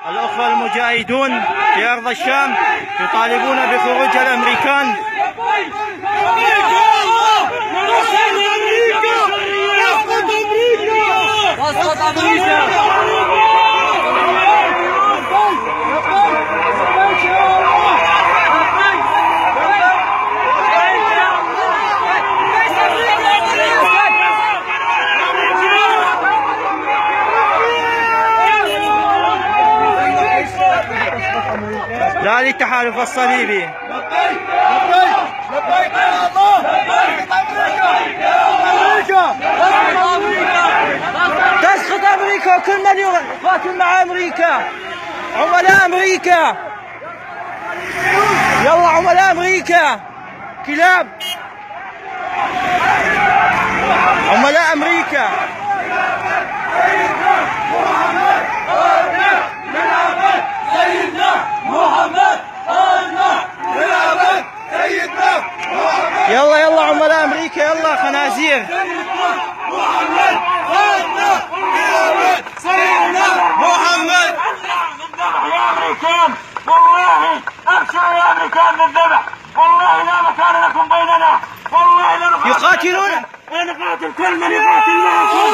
الأخوة المجاهدون في أرض الشام يطالبون بخروج الأمريكان. لا للتحالف الصليبي. لبيك لبيك لبيك يا الله. تسقط أمريكا وكل من يقاتل مع أمريكا. عملاء أمريكا، يلا عملاء أمريكا كلاب، عملاء أمريكا. يلا يلا عملاء أمريكا، يلا خنازير. محمد سيدنا محمد. يا أمريكان والله أبشروا يا أمريكان بالذبح، والله لا مكان لكم بيننا، والله لا يقاتلون، نقاتل كل من يقاتل معكم.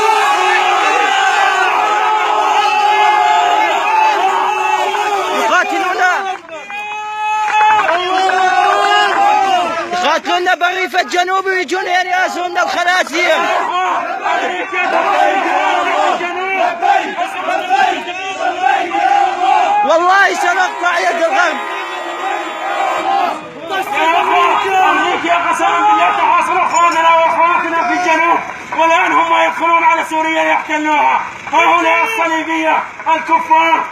يقاتلون بالريف الجنوبي ويجون ينياسون الخنازير. والله سنقطع يد الغرب. أمريكا قسما بالله تحاصر أخواننا وأخواتنا في الجنوب، والآن هم يدخلون على سوريا يحتلوها. هؤلاء الصليبية الكفار